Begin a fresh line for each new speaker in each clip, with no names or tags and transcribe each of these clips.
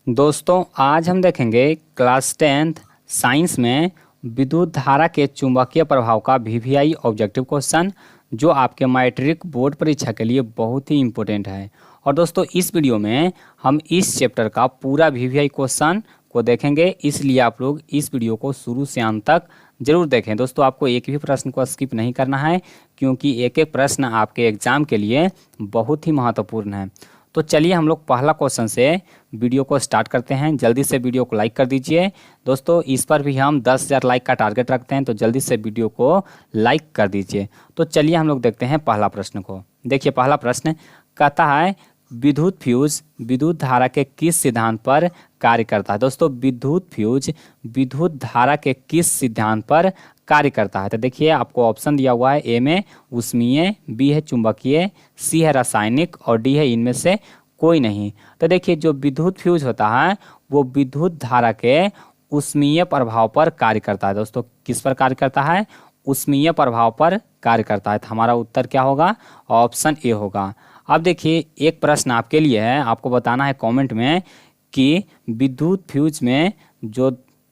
दोस्तों आज हम देखेंगे क्लास 10th साइंस में विद्युत धारा के चुंबकीय प्रभाव का वीवीआई ऑब्जेक्टिव क्वेश्चन जो आपके मैट्रिक बोर्ड परीक्षा के लिए बहुत ही इम्पोर्टेंट है। और दोस्तों इस वीडियो में हम इस चैप्टर का पूरा वीवीआई क्वेश्चन को देखेंगे, इसलिए आप लोग इस वीडियो को शुरू से अंत तक जरूर देखें। दोस्तों आपको एक भी प्रश्न को स्किप नहीं करना है क्योंकि एक एक प्रश्न आपके एग्जाम के लिए बहुत ही महत्वपूर्ण है। तो चलिए हम लोग पहला क्वेश्चन से वीडियो को स्टार्ट करते हैं। जल्दी से वीडियो को लाइक कर दीजिए। दोस्तों इस पर भी हम 10,000 लाइक का टारगेट रखते हैं, तो जल्दी से वीडियो को लाइक कर दीजिए। तो चलिए हम लोग देखते हैं पहला प्रश्न को। देखिए पहला प्रश्न कहता है विद्युत फ्यूज विद्युत धारा के किस सिद्धांत पर कार्य करता है। दोस्तों विद्युत फ्यूज विद्युत धारा के किस सिद्धांत पर कार्य करता है। तो देखिए आपको ऑप्शन दिया हुआ है, ए में ऊष्मीय, बी है चुंबकीय, सी है रासायनिक और डी है इनमें से कोई नहीं। तो देखिए जो विद्युत फ्यूज होता है वो विद्युत धारा के ऊष्मीय प्रभाव पर कार्य करता है। दोस्तों किस पर कार्य करता है? ऊष्मीय प्रभाव पर कार्य करता है। तो हमारा उत्तर क्या होगा? ऑप्शन ए होगा। अब देखिए एक प्रश्न आपके लिए है, आपको बताना है कमेंट में कि विद्युत फ्यूज में जो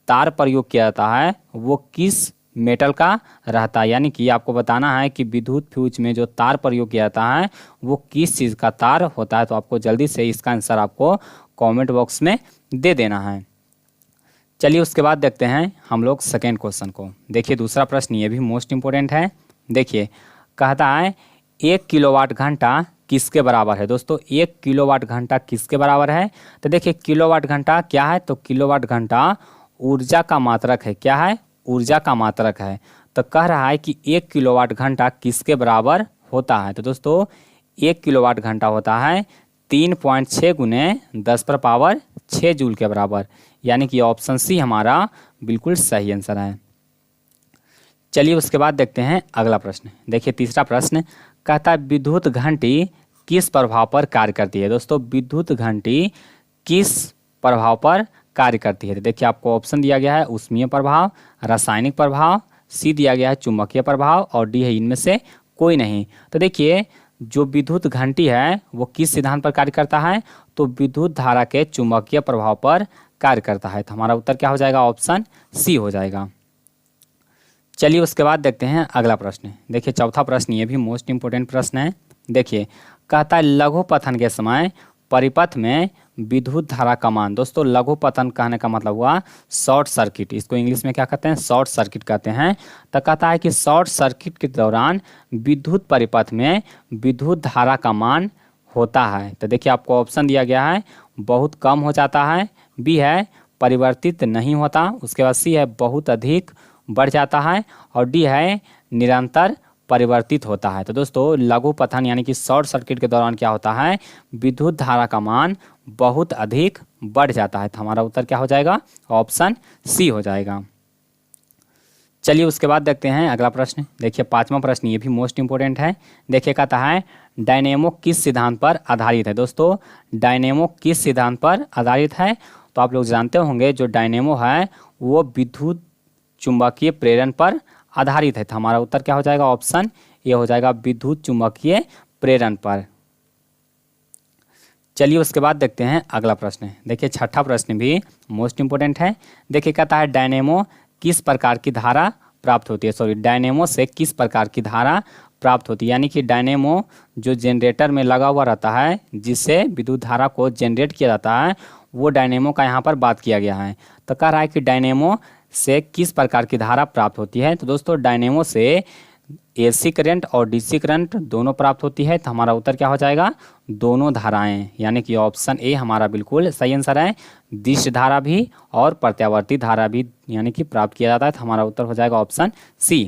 तार प्रयोग किया जाता है वो किस मेटल का रहता है। यानी कि आपको बताना है कि विद्युत फ्यूज में जो तार प्रयोग किया जाता है वो किस चीज़ का तार होता है। तो आपको जल्दी से इसका आंसर आपको कमेंट बॉक्स में दे देना है। चलिए उसके बाद देखते हैं हम लोग सेकेंड क्वेश्चन को। देखिए दूसरा प्रश्न ये भी मोस्ट इम्पोर्टेंट है। देखिए कहता है 1 किलोवाट घंटा किसके बराबर है। दोस्तों 1 किलोवाट घंटा किसके बराबर है? तो देखिए किलोवाट घंटा क्या है? तो किलोवाट घंटा ऊर्जा का मात्रक है। क्या है? ऊर्जा का मात्रक है। तो कह रहा है कि 1 किलोवाट घंटा किसके बराबर होता है। तो दोस्तों 1 किलोवाट घंटा होता है 3.6 गुने 10⁻6 जूल के बराबर। यानी कि ऑप्शन सी हमारा बिल्कुल सही आंसर है। चलिए उसके बाद देखते हैं अगला प्रश्न। देखिए तीसरा प्रश्न कहता है विद्युत घंटी किस प्रभाव पर कार्य करती है। दोस्तों विद्युत घंटी किस प्रभाव पर कार्य करती है। तो देखिए आपको ऑप्शन दिया गया है ऊष्मीय प्रभाव, रासायनिक प्रभाव, सी दिया गया है चुंबकीय प्रभाव और डी है इनमें से कोई नहीं। तो देखिए जो विद्युत घंटी है वो किस सिद्धांत पर कार्य करता है? तो विद्युत धारा के चुंबकीय प्रभाव पर कार्य करता है। तो हमारा उत्तर क्या हो जाएगा? ऑप्शन सी हो जाएगा। चलिए उसके बाद देखते हैं अगला प्रश्न। देखिए चौथा प्रश्न ये भी मोस्ट इंपोर्टेंट प्रश्न है। देखिए कहता है लघु पतन के समय परिपथ में विद्युत धारा का मान। दोस्तों लघु पतन कहने का मतलब हुआ शॉर्ट सर्किट, इसको इंग्लिश में क्या कहते हैं? शॉर्ट सर्किट कहते हैं। तो कहता है कि शॉर्ट सर्किट के दौरान विद्युत परिपथ में विद्युत धारा का मान होता है। तो देखिए आपको ऑप्शन दिया गया है बहुत कम हो जाता है, बी है परिवर्तित नहीं होता, उसके बाद सी है बहुत अधिक बढ़ जाता है और डी है निरंतर परिवर्तित होता है। तो दोस्तों लघु पतन यानी कि शॉर्ट सर्किट के दौरान क्या होता है? विद्युत धारा का मान बहुत अधिक बढ़ जाता है। तो हमारा उत्तर क्या हो जाएगा? ऑप्शन सी हो जाएगा। चलिए उसके बाद देखते हैं अगला प्रश्न। देखिए पांचवा प्रश्न ये भी मोस्ट इंपोर्टेंट है। देखिए कहता है डायनेमो किस सिद्धांत पर आधारित है। दोस्तों डायनेमो किस सिद्धांत पर आधारित है? तो आप लोग जानते होंगे जो डायनेमो है वो विद्युत चुंबकीय प्रेरण पर आधारित है। तो हमारा उत्तर क्या हो जाएगा? ऑप्शन ये हो जाएगा विद्युत चुंबकीय प्रेरण पर। चलिए उसके बाद देखते हैं अगला प्रश्न। देखिए छठा प्रश्न भी मोस्ट इंपोर्टेंट है। देखिए कहता है डायनेमो किस प्रकार की धारा प्राप्त होती है। डायनेमो से किस प्रकार की धारा प्राप्त होती है। यानी कि डायनेमो जो जनरेटर में लगा हुआ रहता है जिससे विद्युत धारा को जनरेट किया जाता है वो डायनेमो का यहाँ पर बात किया गया है। तो कह रहा है कि डायनेमो से किस प्रकार की धारा प्राप्त होती है। तो दोस्तों डायनेमो से एसी करंट और डीसी करंट दोनों प्राप्त होती है। तो हमारा उत्तर क्या हो जाएगा? दोनों धाराएं, यानी कि ऑप्शन ए हमारा बिल्कुल सही आंसर है। दिश धारा भी और प्रत्यावर्ती धारा भी यानी कि प्राप्त किया जाता है। तो हमारा उत्तर हो जाएगा ऑप्शन सी।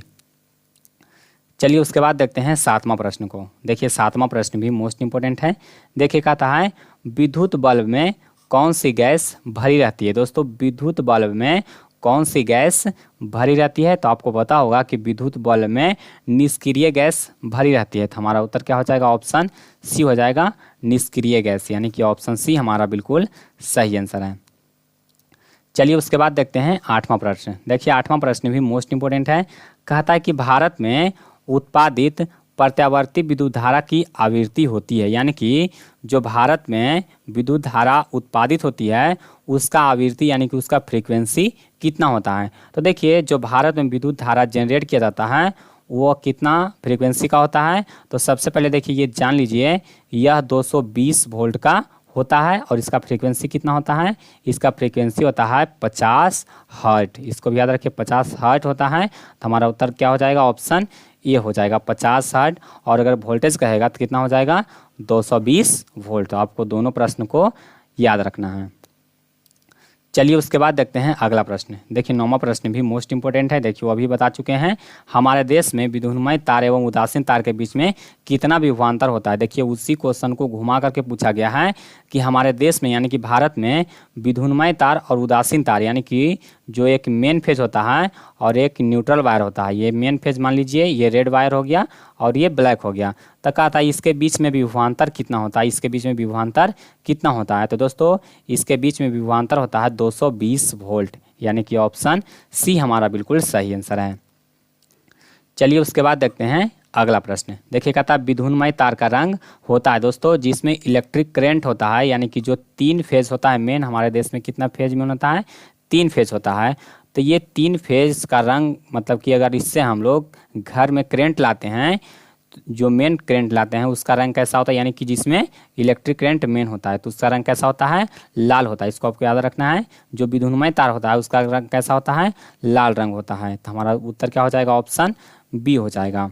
चलिए उसके बाद देखते हैं सातवां प्रश्न को। देखिए सातवां प्रश्न भी मोस्ट इंपोर्टेंट है। देखिए कहता है विद्युत बल्ब में कौन सी गैस भरी रहती है। दोस्तों विद्युत बल्ब में कौन सी गैस भरी रहती है? तो आपको पता होगा कि विद्युत बल्ब में निष्क्रिय गैस भरी रहती है। तो हमारा उत्तर क्या हो जाएगा? ऑप्शन सी हो जाएगा निष्क्रिय गैस, यानी कि ऑप्शन सी हमारा बिल्कुल सही आंसर है। चलिए उसके बाद देखते हैं आठवां प्रश्न। देखिए आठवां प्रश्न भी मोस्ट इंपोर्टेंट है। कहता है कि भारत में उत्पादित प्रत्यावर्ती विद्युत धारा की आवृत्ति होती है, यानी कि जो भारत में विद्युत धारा उत्पादित होती है उसका आवृत्ति यानी कि उसका फ्रीक्वेंसी कितना होता है। तो देखिए जो भारत में विद्युत धारा जनरेट किया जाता है वो कितना फ्रीक्वेंसी का होता है। तो सबसे पहले देखिए ये जान लीजिए यह 220 वोल्ट का होता है और इसका फ्रीक्वेंसी कितना होता है, इसका फ्रीक्वेंसी होता है 50 हर्ट। इसको भी याद रखिए 50 हर्ट होता है। तो हमारा उत्तर क्या हो जाएगा, ऑप्शन ये हो जाएगा 50 हर्ट। और अगर वोल्टेज कहेगा तो कितना हो जाएगा 220 वोल्ट। तो आपको दोनों प्रश्न को याद रखना है। चलिए उसके बाद देखते हैं अगला प्रश्न। देखिए 9वां प्रश्न भी मोस्ट इंपोर्टेंट है। देखिए वो अभी बता चुके हैं, हमारे देश में विद्युन्मय तार एवं उदासीन तार के बीच में कितना विभवांतर होता है। देखिए उसी क्वेश्चन को घुमा करके पूछा गया है कि हमारे देश में यानी कि भारत में विद्युन्मय तार और उदासीन तार यानी कि जो एक मेन फेज होता है और एक न्यूट्रल वायर होता है। ये मेन फेज मान लीजिए ये रेड वायर हो गया और ये ब्लैक हो गया। तो कहा था इसके बीच में विभवांतर कितना होता है, इसके बीच में विभवांतर कितना होता है। तो दोस्तों इसके बीच में विभवांतर होता है 220 वोल्ट, यानी कि ऑप्शन सी हमारा बिल्कुल सही आंसर है। चलिए उसके बाद देखते हैं अगला प्रश्न। देखिए कहता है विद्युन्मय तार का रंग होता है दोस्तों जिसमें इलेक्ट्रिक करंट होता है, यानी कि जो 3 फेज होता है मेन, हमारे देश में कितना फेज में होता है, 3 फेज होता है। तो ये 3 फेज का रंग मतलब कि अगर इससे हम लोग घर में करंट लाते हैं, जो मेन करंट लाते हैं उसका रंग कैसा होता है, यानी कि जिसमें इलेक्ट्रिक करंट मेन होता है तो उसका रंग कैसा होता है, लाल होता है। इसको आपको याद रखना है। जो विद्युन्मय तार होता है उसका रंग कैसा होता है, लाल रंग होता है। तो हमारा उत्तर क्या हो जाएगा, ऑप्शन बी हो जाएगा।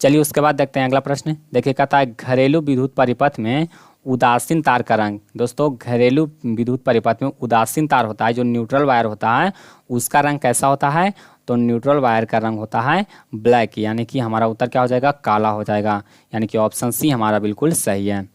चलिए उसके बाद देखते हैं अगला प्रश्न। देखिए कहता है घरेलू विद्युत परिपथ में उदासीन तार का रंग। दोस्तों घरेलू विद्युत परिपथ में उदासीन तार होता है, जो न्यूट्रल वायर होता है उसका रंग कैसा होता है, तो न्यूट्रल वायर का रंग होता है ब्लैक, यानी कि हमारा उत्तर क्या हो जाएगा, काला हो जाएगा। यानी कि ऑप्शन सी हमारा बिल्कुल सही है।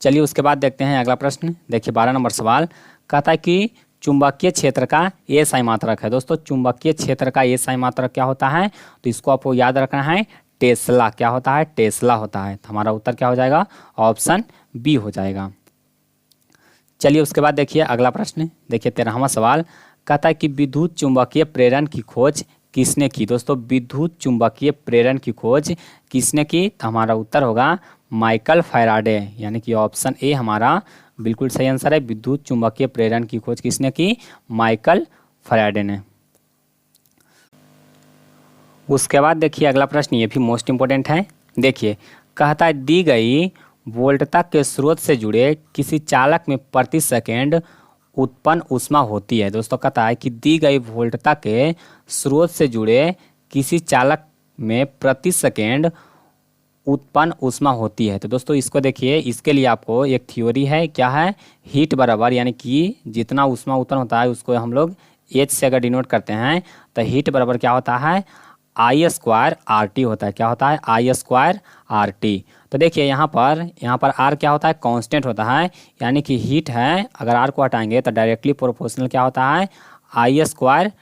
चलिए उसके बाद देखते हैं अगला प्रश्न। देखिए 12 नंबर सवाल कहता है कि चुंबकीय क्षेत्र का एसआई मात्रक है। दोस्तों चुंबकीय क्षेत्र का एसआई मात्रक क्या होता है, तो इसको आपको याद रखना है, टेस्ला। क्या होता है, टेस्ला होता है। तो हमारा उत्तर क्या हो जाएगा, ऑप्शन बी हो जाएगा। चलिए उसके बाद देखिए अगला प्रश्न। देखिए 13वां सवाल कहता है कि विद्युत चुंबकीय प्रेरण की खोज किसने की। दोस्तों विद्युत चुंबकीय प्रेरण की खोज किसने की, तो हमारा उत्तर होगा माइकल फैराडे, यानी कि ऑप्शन ए हमारा बिल्कुल सही आंसर है। विद्युत चुंबकीय प्रेरण की खोज किसने की, माइकल फैराडे ने। उसके बाद देखिए अगला प्रश्न, ये भी मोस्ट इंपोर्टेंट है। देखिए कहता है दी गई वोल्टता के स्रोत से जुड़े किसी चालक में प्रति सेकेंड उत्पन्न ऊष्मा होती है। दोस्तों कहता है कि दी गई वोल्टता के स्रोत से जुड़े किसी चालक में प्रति सेकेंड उत्पन्न ऊष्मा होती है। तो दोस्तों इसको देखिए, इसके लिए आपको एक थ्योरी है, क्या है, हीट बराबर, यानी कि जितना ऊष्मा उत्पन्न होता है उसको हम लोग एच से अगर डिनोट करते हैं तो हीट बराबर क्या होता है, आई स्क्वायर आर टी होता है। क्या होता है, आई स्क्वायर आर टी। तो देखिए यहाँ पर आर क्या होता है, कांस्टेंट होता है, यानी कि हीट है, अगर आर को हटाएंगे तो डायरेक्टली प्रोपोर्शनल क्या होता है, आई स्क्वायर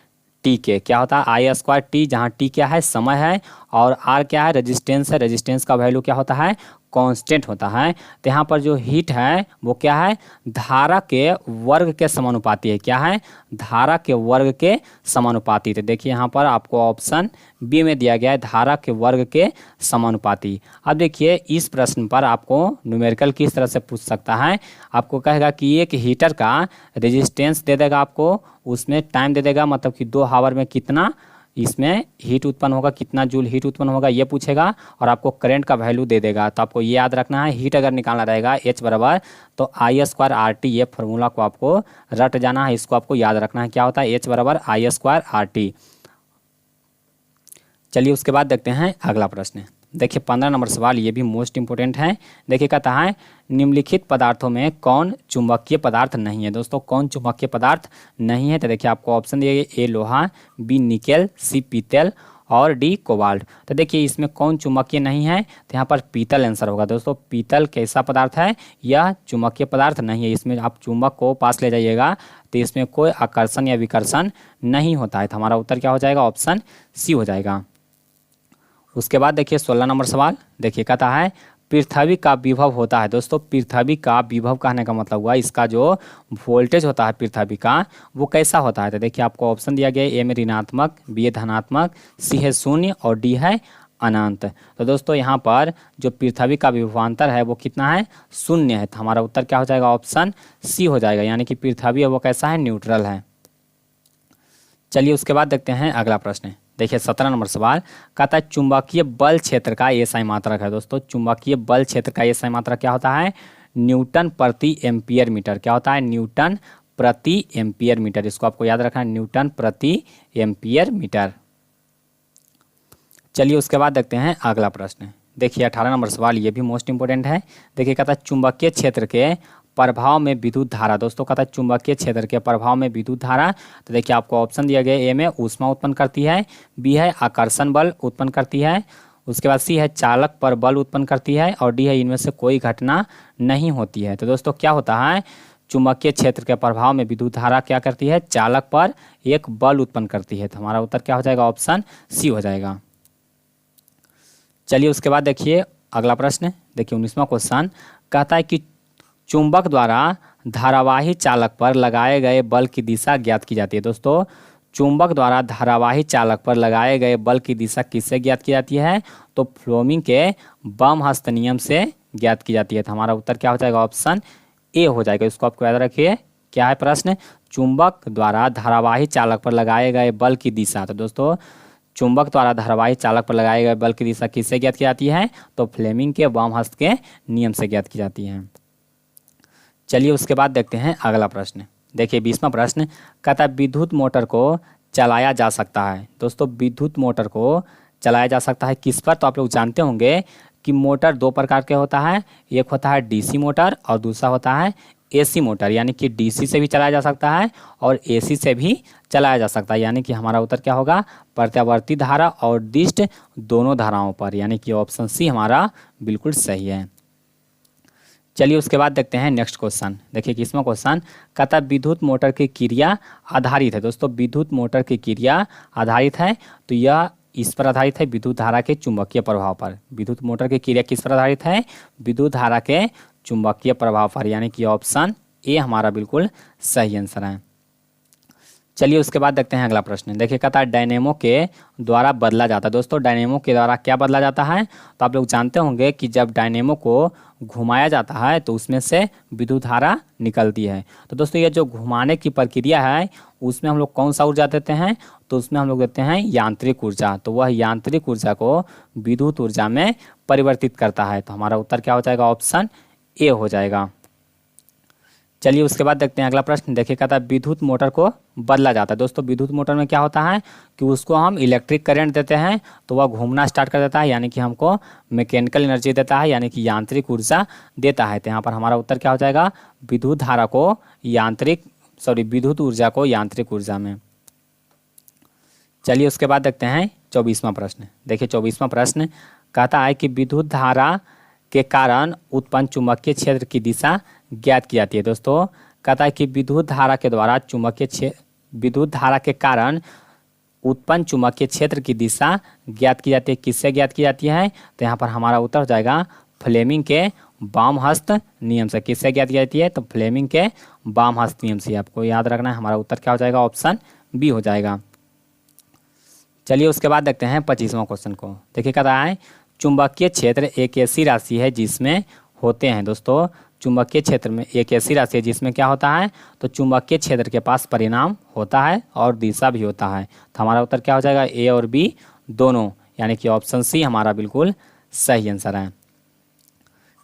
टी के। क्या होता है, आई स्क्वायर टी, जहाँ टी क्या है, समय है, और आर क्या है, रेजिस्टेंस है। रेजिस्टेंस का वैल्यू क्या होता है, कांस्टेंट होता है। तो यहाँ पर जो हीट है वो क्या है, धारा के वर्ग के समानुपाती है। क्या है, धारा के वर्ग के समानुपाती। तो देखिए यहाँ पर आपको ऑप्शन बी में दिया गया है, धारा के वर्ग के समानुपाती। अब देखिए इस प्रश्न पर आपको न्यूमेरिकल किस तरह से पूछ सकता है, आपको कहेगा कि एक हीटर का रेजिस्टेंस दे देगा, आपको उसमें टाइम दे देगा, मतलब कि 2 आवर में कितना इसमें हीट उत्पन्न होगा, कितना जूल हीट उत्पन्न होगा ये पूछेगा, और आपको करंट का वैल्यू दे देगा। तो आपको ये याद रखना है, हीट अगर निकालना रहेगा एच बराबर तो आई स्क्वायर आर टी, ये फॉर्मूला को आपको रट जाना है, इसको आपको याद रखना है। क्या होता है, एच बराबर आई स्क्वायर आर टी। चलिए उसके बाद देखते हैं अगला प्रश्न। देखिए 15 नंबर सवाल, ये भी मोस्ट इंपोर्टेंट है। देखिए कहता है निम्नलिखित पदार्थों में कौन चुंबकीय पदार्थ नहीं है। दोस्तों कौन चुंबकीय पदार्थ नहीं है, तो देखिए आपको ऑप्शन दिए गए, ए लोहा, बी निकेल, सी पीतल और डी कोबाल्ट। तो देखिए इसमें कौन चुंबकीय नहीं है, तो यहाँ पर पीतल आंसर होगा। दोस्तों पीतल कैसा पदार्थ है, यह चुंबकीय पदार्थ नहीं है। इसमें आप चुंबक को पास ले जाइएगा तो इसमें कोई आकर्षण या विकर्षण नहीं होता है। तो हमारा उत्तर क्या हो जाएगा, ऑप्शन सी हो जाएगा। उसके बाद देखिए 16 नंबर सवाल। देखिए कहता है पृथ्वी का विभव होता है। दोस्तों पृथ्वी का विभव कहने का मतलब हुआ इसका जो वोल्टेज होता है पृथ्वी का वो कैसा होता है। तो देखिए आपको ऑप्शन दिया गया है, ए में ऋणात्मक, बी है धनात्मक, सी है 0 और डी है अनंत। तो दोस्तों यहाँ पर जो पृथ्वी का विभवांतर है वो कितना है, 0 है। तो हमारा उत्तर क्या हो जाएगा, ऑप्शन सी हो जाएगा, यानी कि पृथ्वी है वो कैसा है, न्यूट्रल है। चलिए उसके बाद देखते हैं अगला प्रश्न। देखिए 17 नंबर सवाल कहता है चुंबकीय बल क्षेत्र का एसआई मात्रक है। दोस्तों चुंबकीय बल क्षेत्र का एसआई मात्रक क्या होता है, न्यूटन प्रति एम्पियर मीटर। क्या होता है, न्यूटन प्रति एम्पियर मीटर। इसको आपको याद रखना है, न्यूटन प्रति एम्पियर मीटर। चलिए उसके बाद देखते हैं अगला प्रश्न। देखिए 18 नंबर सवाल, ये भी मोस्ट इंपोर्टेंट है। देखिए कहता है चुंबकीय क्षेत्र के प्रभाव में विद्युत धारा। दोस्तों कहता है चुंबकीय क्षेत्र के प्रभाव में विद्युत धारा। तो देखिए आपको ऑप्शन दिया गया, ए में ऊष्मा उत्पन्न करती है, बी है आकर्षण बल उत्पन्न करती है, उसके बाद सी है चालक पर बल उत्पन्न करती है, और डी है इनमें से कोई घटना नहीं होती है। तो दोस्तों क्या होता है, चुंबकीय क्षेत्र के प्रभाव में विद्युत धारा क्या करती है, चालक पर एक बल उत्पन्न करती है। तो हमारा उत्तर क्या हो जाएगा, ऑप्शन सी हो जाएगा। चलिए उसके बाद देखिए अगला प्रश्न। देखिए 19वां क्वेश्चन कहता है कि चुंबक द्वारा धारावाही चालक पर लगाए गए बल की दिशा ज्ञात की जाती है। दोस्तों चुंबक द्वारा धारावाही चालक पर लगाए गए बल की दिशा किससे ज्ञात की जाती है, तो फ्लोमिंग के बम हस्त नियम से ज्ञात की जाती है। तो हमारा उत्तर क्या हो जाएगा, ऑप्शन ए हो जाएगा। इसको आपको याद रखिए, क्या है प्रश्न, चुंबक द्वारा धारावाही चालक पर लगाए गए बल की दिशा। तो दोस्तों चुंबक द्वारा धारावाही चालक पर लगाए गए बल की दिशा किससे ज्ञात की जाती है, तो फ्लेमिंग के बम हस्त के नियम से ज्ञात की जाती है। चलिए उसके बाद देखते हैं अगला प्रश्न। देखिए 20वां प्रश्न कहता है विद्युत मोटर को चलाया जा सकता है। दोस्तों विद्युत मोटर को चलाया जा सकता है किस पर, तो आप लोग जानते होंगे कि मोटर दो प्रकार के होता है, एक होता है डीसी मोटर और दूसरा होता है एसी मोटर। यानी कि डीसी से भी चलाया जा सकता है और एसी से भी चलाया जा सकता है। यानी कि हमारा उत्तर क्या होगा, प्रत्यावर्ती धारा और दिष्ट दोनों धाराओं पर, यानी कि ऑप्शन सी हमारा बिल्कुल सही है। चलिए उसके बाद देखते हैं नेक्स्ट क्वेश्चन। देखिए 21वां क्वेश्चन कहता है विद्युत मोटर की क्रिया आधारित है। दोस्तों विद्युत मोटर की क्रिया आधारित है, तो यह इस पर आधारित है, विद्युत धारा के चुंबकीय प्रभाव पर। विद्युत मोटर की क्रिया किस पर आधारित है, विद्युत धारा के चुंबकीय प्रभाव पर, यानी कि ऑप्शन ए हमारा बिल्कुल सही आंसर है। चलिए उसके बाद देखते हैं अगला प्रश्न। देखिए कहता है डायनेमो के द्वारा बदला जाता है। दोस्तों डायनेमो के द्वारा क्या बदला जाता है, तो आप लोग जानते होंगे कि जब डायनेमो को घुमाया जाता है तो उसमें से विद्युत धारा निकलती है। तो दोस्तों ये जो घुमाने की प्रक्रिया है उसमें हम लोग कौन सा ऊर्जा देते हैं, तो उसमें हम लोग देते हैं यांत्रिक ऊर्जा। तो वह यांत्रिक ऊर्जा को विद्युत ऊर्जा में परिवर्तित करता है। तो हमारा उत्तर क्या हो जाएगा, ऑप्शन ए हो जाएगा। चलिए उसके बाद देखते हैं अगला प्रश्न। देखिए कहता है विद्युत मोटर को बदला जाता है। दोस्तों विद्युत मोटर में क्या होता है कि उसको हम इलेक्ट्रिक करंट देते हैं तो वह घूमना स्टार्ट कर देता है, यानी कि हमको मैकेनिकल एनर्जी देता है, यानी कि यांत्रिक ऊर्जा देता है। तो यहाँ पर हमारा उत्तर क्या हो जाएगा, विद्युत धारा को विद्युत ऊर्जा को यांत्रिक ऊर्जा में। चलिए उसके बाद देखते हैं 24वां प्रश्न। देखिए 24वां प्रश्न कहता है कि विद्युत धारा के कारण उत्पन्न चुंबकीय क्षेत्र की दिशा ज्ञात की जाती है। दोस्तों कहता है कि विद्युत धारा के द्वारा विद्युत धारा के कारण उत्पन्न चुंबकीय क्षेत्र की दिशा ज्ञात की जाती है। किससे ज्ञात की जाती है, तो यहाँ पर हमारा उत्तर हो जाएगा फ्लेमिंग के वाम हस्त नियम से। किससे ज्ञात की जाती है, तो फ्लेमिंग के वाम हस्त नियम से। आपको याद रखना है, हमारा उत्तर क्या हो जाएगा, ऑप्शन बी हो जाएगा। चलिए उसके बाद देखते हैं 25वां क्वेश्चन को। देखिए कहता है चुंबकीय क्षेत्र एक ऐसी राशि है जिसमें होते हैं। दोस्तों चुंबकीय क्षेत्र में एक ऐसी राशि है जिसमें क्या होता है, तो चुंबकीय क्षेत्र के पास परिणाम होता है और दिशा भी होता है। तो हमारा उत्तर क्या हो जाएगा, ए और बी दोनों, यानी कि ऑप्शन सी हमारा बिल्कुल सही आंसर है।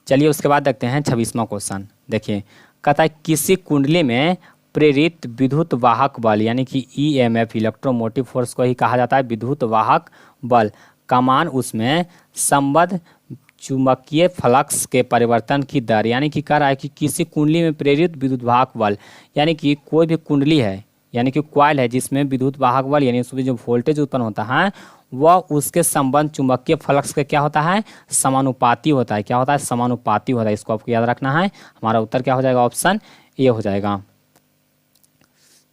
चलिए उसके बाद देखते हैं 26वां क्वेश्चन। देखिए कहता है किसी कुंडली में प्रेरित विद्युत वाहक बल, यानी कि ईएमएफ इलेक्ट्रोमोटिव फोर्स को ही कहा जाता है विद्युत वाहक बल, का मान उसमें संबद्ध चुंबकीय फ्लक्स के परिवर्तन की दर। यानी कि कह रहा है कि किसी कुंडली में प्रेरित विद्युत वाहक बल, यानी कि कोई भी कुंडली है, यानी कि कॉइल है जिसमें विद्युत वाहक बल यानी उसमें जो वोल्टेज उत्पन्न होता है वह उसके संबंध चुंबकीय फ्लक्स के क्या होता है, समानुपाती होता है। क्या होता है, समानुपाती होता है। इसको आपको याद रखना है। हमारा उत्तर क्या हो जाएगा, ऑप्शन ए हो जाएगा।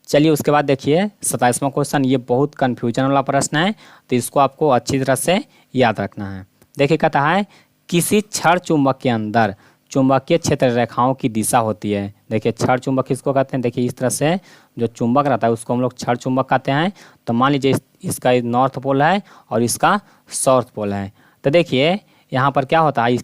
चलिए उसके बाद देखिए 27वां क्वेश्चन। ये बहुत कन्फ्यूजन वाला प्रश्न है, तो इसको आपको अच्छी तरह से याद रखना है। देखिए कहता है किसी क्षण चुंबक के अंदर चुंबकीय क्षेत्र रेखाओं की दिशा होती है। देखिए क्षण चुंबक किसको कहते हैं, देखिए इस तरह से जो चुंबक रहता है उसको हम लोग क्षण चुंबक कहते हैं। तो मान लीजिए इसका नॉर्थ पोल है और इसका साउथ पोल है। तो देखिए यहाँ पर क्या होता है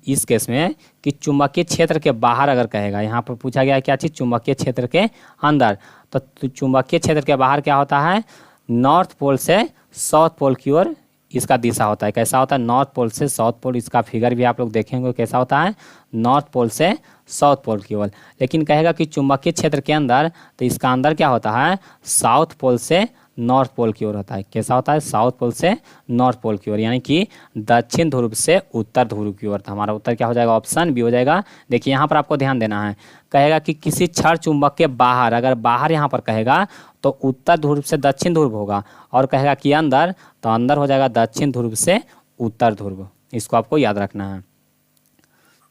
इस केस में कि चुंबकीय क्षेत्र के बाहर अगर कहेगा, यहाँ पर पूछा गया है क्या चीज़, चुंबकीय क्षेत्र के अंदर, तो चुंबकीय क्षेत्र के बाहर क्या होता है, नॉर्थ पोल से साउथ पोल की ओर इसका दिशा होता है। कैसा होता है, नॉर्थ पोल से साउथ पोल। इसका फिगर भी आप लोग देखेंगे कैसा होता है, नॉर्थ पोल से साउथ पोल की ओर। लेकिन कहेगा कि चुंबकीय क्षेत्र के अंदर, तो इसका अंदर क्या होता है, साउथ पोल से नॉर्थ पोल की ओर होता है। कैसा होता है, साउथ पोल से नॉर्थ पोल की ओर, यानी कि दक्षिण ध्रुव से उत्तर ध्रुव की ओर। तो हमारा उत्तर क्या हो जाएगा, ऑप्शन बी हो जाएगा। देखिए यहाँ पर आपको ध्यान देना है, कहेगा कि किसी क्षण चुंबक के बाहर, अगर बाहर यहाँ पर कहेगा तो उत्तर ध्रुव से दक्षिण ध्रुव होगा, और कहेगा कि अंदर, तो अंदर हो जाएगा दक्षिण ध्रुव से उत्तर ध्रुव। इसको आपको याद रखना है।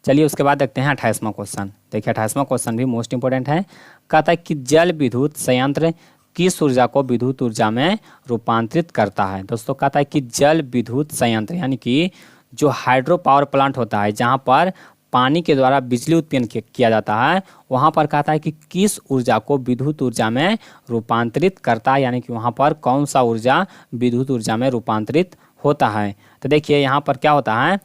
चलिए उसके बाद देखते हैं 28वां क्वेश्चन। देखिए 28वां क्वेश्चन भी मोस्ट इंपोर्टेंट है। कहता है कि जल विद्युत संयंत्र किस ऊर्जा को विद्युत ऊर्जा में रूपांतरित करता है। दोस्तों कहता है कि जल विद्युत संयंत्र यानी कि जो हाइड्रो पावर प्लांट होता है, जहाँ पर पानी के द्वारा बिजली उत्पन्न किया जाता है, वहाँ पर कहता है कि किस ऊर्जा को विद्युत ऊर्जा में रूपांतरित करता है, यानी कि वहाँ पर कौन सा ऊर्जा विद्युत ऊर्जा में रूपांतरित होता है। तो देखिए यहाँ पर क्या होता है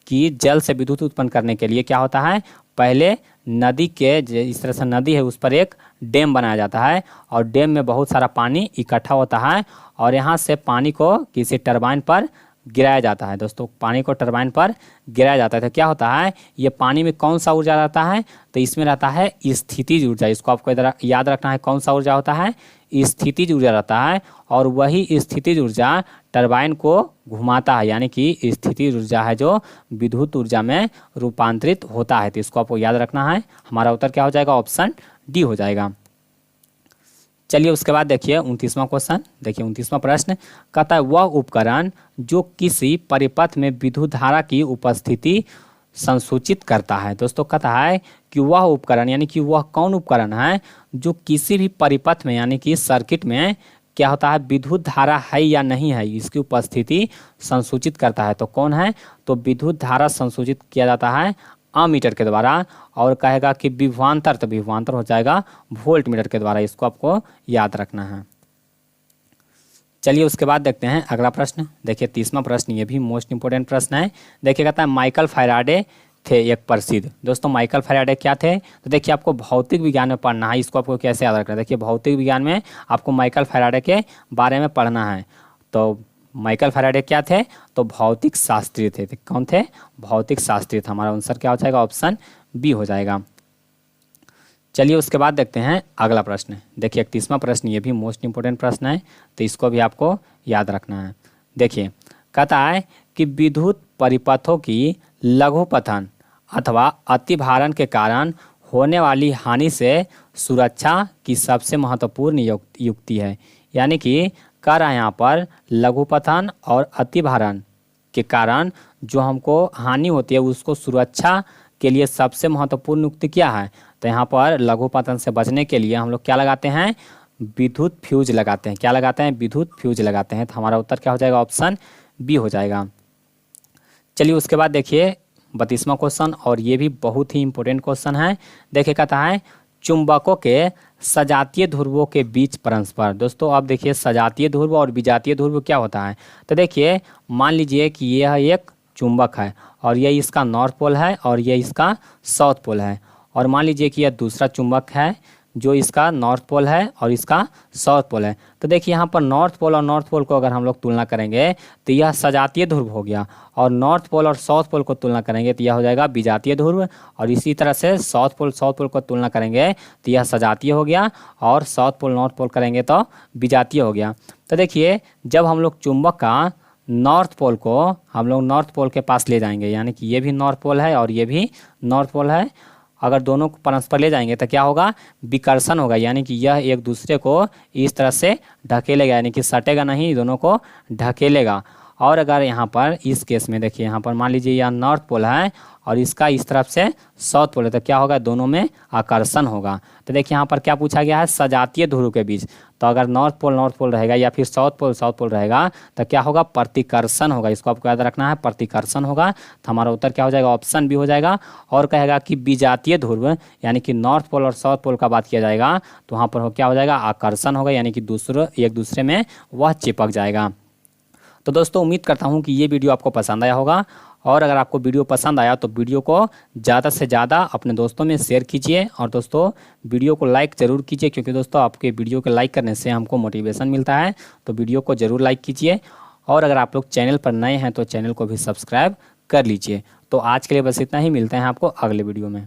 कि जल से विद्युत उत्पन्न करने के लिए क्या होता है, पहले नदी के, इस तरह से नदी है, उस पर एक डैम बनाया जाता है, और डैम में बहुत सारा पानी इकट्ठा होता है, और यहाँ से पानी को किसी टरबाइन पर गिराया जाता है। दोस्तों पानी को टरबाइन पर गिराया जाता है, तो क्या होता है, ये पानी में कौन सा ऊर्जा रहता है, तो इसमें रहता है स्थितिज ऊर्जा। इसको आपको इधर याद रखना है, कौन सा ऊर्जा होता है, स्थितिज ऊर्जा रहता है, और वही स्थितिज ऊर्जा टरबाइन को घुमाता है, यानी कि स्थितिज ऊर्जा है जो विद्युत ऊर्जा में रूपांतरित होता है। तो इसको आपको याद रखना है। हमारा उत्तर क्या हो जाएगा, ऑप्शन डी हो जाएगा। चलिए उसके बाद देखिए 29वां क्वेश्चन। देखिए 29वां प्रश्न कहता है वह उपकरण जो किसी परिपथ में विद्युत धारा की उपस्थिति संसूचित करता है। दोस्तों कहता है कि वह उपकरण, यानी कि वह कौन उपकरण है जो किसी भी परिपथ में, यानी कि सर्किट में क्या होता है, विद्युत धारा है या नहीं है, इसकी उपस्थिति संसूचित करता है। तो कौन है, तो विद्युत धारा संसूचित किया जाता है अमीटर के द्वारा, और कहेगा कि विभवांतर, तो विभवांतर हो जाएगा वोल्ट मीटर के द्वारा। इसको आपको याद रखना है। चलिए उसके बाद देखते हैं अगला प्रश्न। देखिए 30वां प्रश्न, ये भी मोस्ट इंपोर्टेंट प्रश्न है। देखिए कहता है माइकल फैराडे थे एक प्रसिद्ध। दोस्तों माइकल फैराडे क्या थे, तो देखिए आपको भौतिक विज्ञान में पढ़ना है। इसको आपको कैसे याद रखना है, देखिए भौतिक विज्ञान में आपको माइकल फैराडे के बारे में पढ़ना है। तो माइकल फैराडे क्या थे, तो भौतिक शास्त्री थे। कौन थे, भौतिक शास्त्री थे। हमारा आंसर क्या हो जाएगा, ऑप्शन बी हो जाएगा। चलिए उसके बाद देखते हैं अगला प्रश्न। देखिए 31वां प्रश्न, ये भी मोस्ट इंपोर्टेंट प्रश्न है, तो इसको भी आपको याद रखना है। देखिए कहता है कि विद्युत परिपथों की लघुपतन अथवा अतिभारण के कारण होने वाली हानि से सुरक्षा की सबसे महत्वपूर्ण युक्ति है। यानी कि कह रहा है यहाँ पर लघुपतन और अतिभारण के कारण जो हमको हानि होती है, उसको सुरक्षा के लिए सबसे महत्वपूर्ण युक्ति क्या है, तो यहाँ पर लघुपतन से बचने के लिए हम लोग क्या लगाते हैं, विद्युत फ्यूज लगाते हैं। क्या लगाते हैं, विद्युत फ्यूज लगाते हैं। तो हमारा उत्तर क्या हो जाएगा, ऑप्शन बी हो जाएगा। चलिए उसके बाद देखिए 32वां क्वेश्चन, और ये भी बहुत ही इंपॉर्टेंट क्वेश्चन है। देखिए कहता है चुंबकों के सजातीय ध्रुवों के बीच परस्पर। दोस्तों अब देखिए सजातीय ध्रुव और विजातीय ध्रुव क्या होता है, तो देखिए मान लीजिए कि यह एक चुंबक है, और ये इसका नॉर्थ पोल है, और ये इसका साउथ पोल है, और मान लीजिए कि यह दूसरा चुंबक है जो इसका नॉर्थ पोल है और इसका साउथ पोल है। तो देखिए यहाँ पर नॉर्थ पोल और नॉर्थ पोल को अगर हम लोग तुलना करेंगे तो यह सजातीय ध्रुव हो गया, और नॉर्थ पोल और साउथ पोल को तुलना करेंगे तो यह हो जाएगा विजातीय ध्रुव, और इसी तरह से साउथ पोल को तुलना करेंगे तो यह सजातीय हो गया, और साउथ पोल नॉर्थ पोल करेंगे तो विजातीय हो गया। तो देखिए जब हम लोग चुंबक का नॉर्थ पोल को हम लोग नॉर्थ पोल के पास ले जाएंगे, यानी कि ये भी नॉर्थ पोल है और ये भी नॉर्थ पोल है, अगर दोनों को परस्पर ले जाएंगे तो क्या होगा, विकर्षण होगा, यानी कि यह एक दूसरे को इस तरह से ढकेलेगा, यानी कि सटेगा नहीं, दोनों को ढकेलेगा। और अगर यहाँ पर इस केस में देखिए, यहाँ पर मान लीजिए यह नॉर्थ पोल है और इसका इस तरफ से साउथ पोल है, तो क्या होगा, दोनों में आकर्षण होगा। तो देखिए यहाँ पर क्या पूछा गया है, सजातीय ध्रुव के बीच। तो अगर नॉर्थ पोल रहेगा या फिर साउथ पोल रहेगा तो क्या होगा, प्रतिकर्षण होगा। इसको आपको याद रखना है, प्रतिकर्षण होगा। तो हमारा उत्तर क्या हो जाएगा, ऑप्शन बी हो जाएगा। और कहेगा कि विजातीय ध्रुव यानी कि नॉर्थ पोल और साउथ पोल का बात किया जाएगा तो वहाँ पर क्या हो जाएगा, आकर्षण होगा, यानी कि एक दूसरे में वह चिपक जाएगा। तो दोस्तों उम्मीद करता हूँ कि ये वीडियो आपको पसंद आया होगा। और अगर आपको वीडियो पसंद आया तो वीडियो को ज़्यादा से ज़्यादा अपने दोस्तों में शेयर कीजिए। और दोस्तों वीडियो को लाइक ज़रूर कीजिए, क्योंकि दोस्तों आपके वीडियो के लाइक करने से हमको मोटिवेशन मिलता है। तो वीडियो को ज़रूर लाइक कीजिए। और अगर आप लोग चैनल पर नए हैं तो चैनल को भी सब्सक्राइब कर लीजिए। तो आज के लिए बस इतना ही, मिलते हैं आपको अगले वीडियो में।